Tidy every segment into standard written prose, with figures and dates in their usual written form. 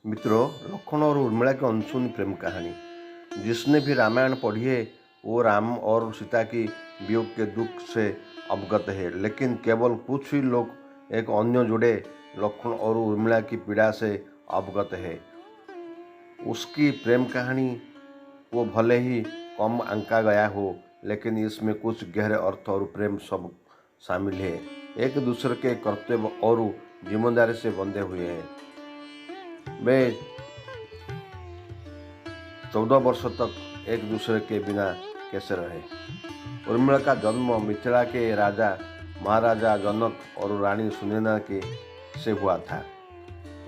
मित्रों, लक्ष्मण और उर्मिला की अनसुनी प्रेम कहानी। जिसने भी रामायण पढ़ी है वो राम और सीता की वियोग के दुख से अवगत है, लेकिन केवल कुछ ही लोग एक अन्य जुड़े लक्ष्मण और उर्मिला की पीड़ा से अवगत है। उसकी प्रेम कहानी वो भले ही कम आंका गया हो, लेकिन इसमें कुछ गहरे अर्थ और प्रेम सब शामिल है। एक दूसरे के कर्तव्य और जिम्मेदारी से बंधे हुए हैं। वे 14 वर्ष तक एक दूसरे के बिना कैसे रहे। उर्मिला का जन्म मिथिला के राजा महाराजा जनक और रानी सुनैना के से हुआ था।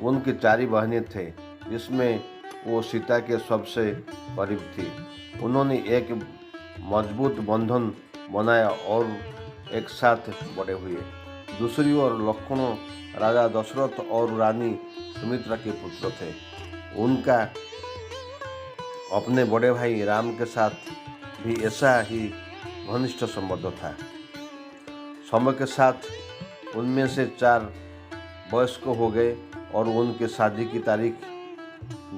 उनकी 4 बहनें थे, जिसमें वो सीता के सबसे करीब थी। उन्होंने एक मजबूत बंधन बनाया और एक साथ बड़े हुए। दूसरी ओर लक्ष्मण राजा दशरथ और रानी सुमित्रा के पुत्र थे। उनका अपने बड़े भाई राम के साथ भी ऐसा ही घनिष्ठ संबंध था। समय के साथ उनमें से 4 वयस्क हो गए और उनके शादी की तारीख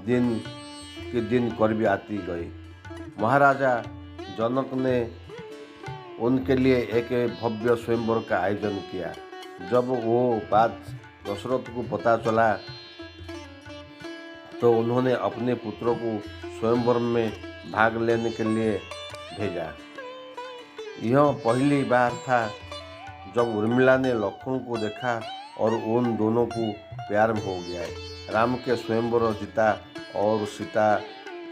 दिन करीब आती गई। महाराजा जनक ने उनके लिए एक भव्य स्वयंवर का आयोजन किया। जब वो बात दशरथ को पता चला तो उन्होंने अपने पुत्रों को स्वयंवर में भाग लेने के लिए भेजा। यह पहली बार था जब उर्मिला ने लक्ष्मण को देखा और उन दोनों को प्यार हो गया। राम के स्वयंवर जीता और सीता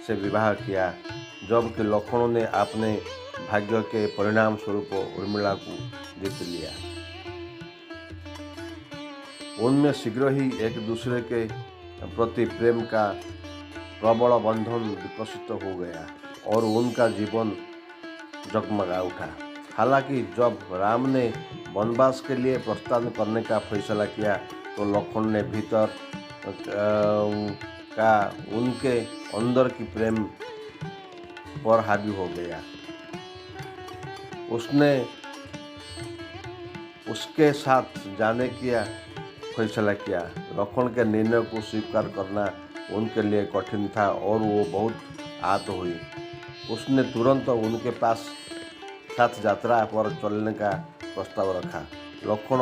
से विवाह किया, जबकि लक्ष्मण ने अपने भाग्य के परिणाम स्वरूप उर्मिला को जीत लिया। उनमें शीघ्र ही एक दूसरे के प्रति प्रेम का प्रबल बंधन विकसित हो गया और उनका जीवन जगमगा उठा। हालांकि जब राम ने वनवास के लिए प्रस्थान करने का फैसला किया तो लक्ष्मण ने भीतर का उनके अंदर की प्रेम पर हावी हो गया। उसने उसके साथ जाने का फैसला किया। लक्ष्मण के निर्णय को स्वीकार करना उनके लिए कठिन था और वो बहुत आहत हुई। उसने तुरंत उनके पास साथ यात्रा पर चलने का प्रस्ताव रखा। लक्ष्मण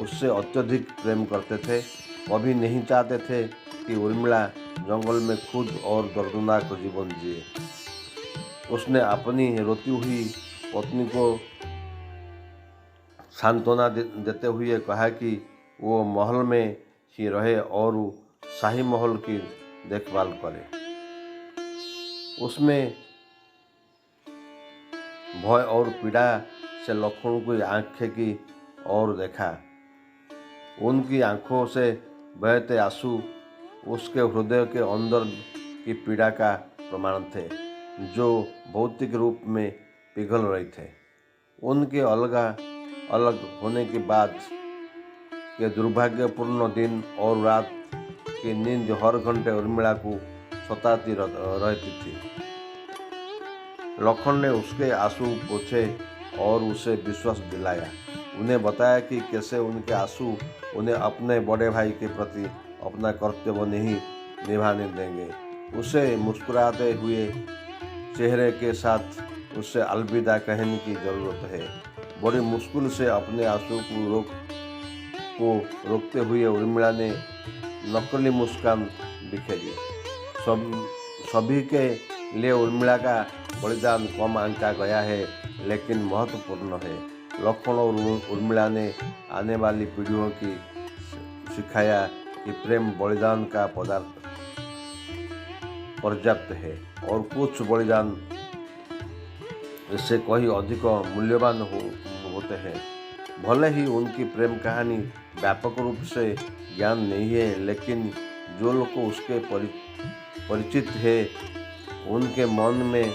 उससे अत्यधिक प्रेम करते थे, कभी नहीं चाहते थे कि उर्मिला जंगल में खुद और दर्दनाक जीवन जिए। उसने अपनी रोती हुई पत्नी को सांत्वना देते हुए कहा कि वो महल में ही रहे और शाही महल की देखभाल करे। उसमें भय और पीड़ा से लक्ष्मण की आंखें की ओर देखा। उनकी आंखों से बहते आंसू उसके हृदय के अंदर की पीड़ा का प्रमाण थे, जो भौतिक रूप में पिघल रहे थे। उनके अलग होने के बाद के दुर्भाग्यपूर्ण दिन और रात की नींद हर घंटे उर्मिला को सताती रहती थी। लक्ष्मण ने उसके आंसू पोंछे और उसे विश्वास दिलाया। उन्हें बताया कि कैसे उनके आंसू उन्हें अपने बड़े भाई के प्रति अपना कर्तव्य नहीं निभाने देंगे। उसे मुस्कुराते हुए चेहरे के साथ उससे अलविदा कहने की ज़रूरत है। बड़ी मुश्किल से अपने आंसू को रोकते हुए उर्मिला ने नकली मुस्कान बिखेरी। सभी के लिए उर्मिला का बलिदान कम आंका गया है, लेकिन महत्वपूर्ण है। लक्ष्मण और उर्मिला ने आने वाली पीढ़ियों की सिखाया कि प्रेम बलिदान का पर्याप्त है और कुछ बलिदान इससे कहीं अधिक मूल्यवान होते हैं। भले ही उनकी प्रेम कहानी व्यापक रूप से ज्ञान नहीं है, लेकिन जो लोग उसके परिचित है उनके मन में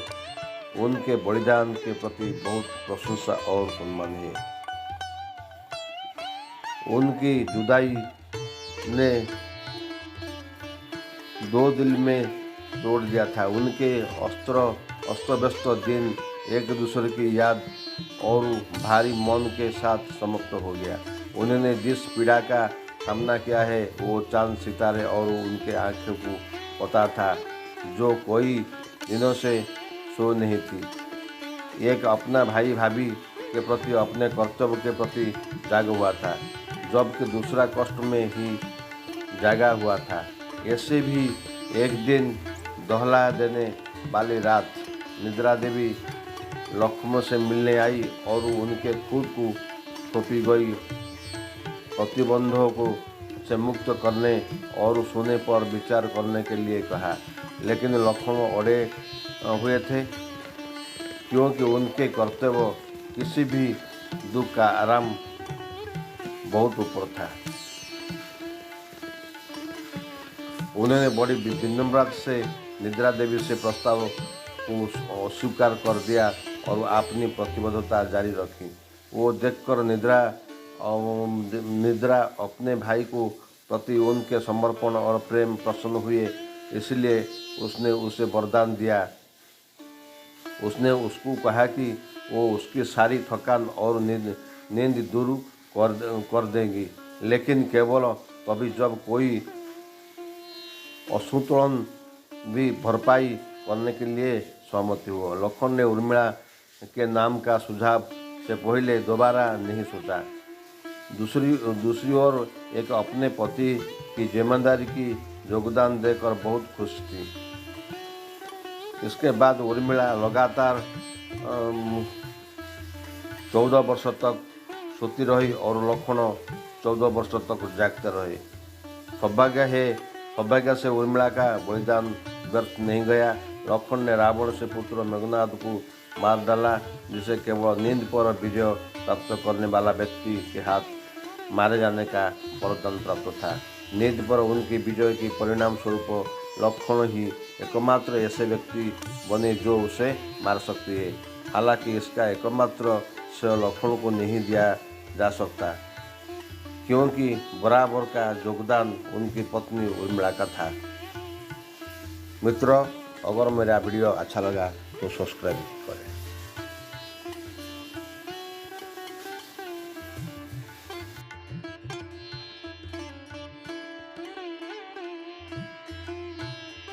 उनके बलिदान के प्रति बहुत प्रशंसा और सम्मान है। उनकी जुदाई ने 2 दिल में तोड़ दिया था। उनके अस्त व्यस्त दिन एक दूसरे की याद और भारी मन के साथ समाप्त हो गया। उन्होंने जिस पीड़ा का सामना किया है वो चांद सितारे और उनके आंखों को पता था जो कोई दिनों से सो नहीं थी। एक अपना भाई भाभी के प्रति अपने कर्तव्य के प्रति जाग हुआ था, जबकि दूसरा कष्ट में ही जागा हुआ था। ऐसे भी एक दिन दहला देने वाली रात निद्रा देवी लक्ष्मण से मिलने आई और उनके खुद को सौंपी गई प्रतिबंधों को से मुक्त करने और सोने पर विचार करने के लिए कहा। लेकिन लक्ष्मण अड़े हुए थे, क्योंकि उनके कर्तव्य किसी भी दुख का आराम बहुत ऊपर था। उन्होंने बड़ी विनम्रता से निद्रा देवी से प्रस्ताव को अस्वीकार कर दिया और अपनी प्रतिबद्धता जारी रखी। वो देखकर निद्रा अपने भाई को प्रति उनके समर्पण और प्रेम प्रसन्न हुए, इसलिए उसने उसे वरदान दिया। उसने उसको कहा कि वो उसकी सारी थकान और नींद दूर कर देंगी, लेकिन केवल तभी जब कोई असंतुलन भी भरपाई करने के लिए सहमति हो। लक्ष्मण ने उर्मिला के नाम का सुझाव से पहले दोबारा नहीं सोचा। दूसरी ओर एक अपने पति की जिम्मेदारी की योगदान देकर बहुत खुश थी। इसके बाद उर्मिला लगातार 14 वर्ष तक सोती रही और लक्ष्मण 14 वर्ष तक जागते रहे। सौभाग्य से उर्मिला का बलिदान व्यर्थ नहीं गया। लक्ष्मण ने रावण से पुत्र मेघनाद को मार डाला, जिसे केवल नींद पर विजय प्राप्त करने वाला व्यक्ति के हाथ मारे जाने का वरदान प्राप्त था। नींद पर उनकी विजय के परिणाम स्वरूप लक्ष्मण ही एकमात्र ऐसे व्यक्ति बने जो उसे मार सकती है। हालांकि इसका एकमात्र श्रेय लक्ष्मण को नहीं दिया जा सकता, क्योंकि बराबर का योगदान उनकी पत्नी उर्मिला का था। मित्रों, अगर मेरा वीडियो अच्छा लगा तो सब्सक्राइब करें।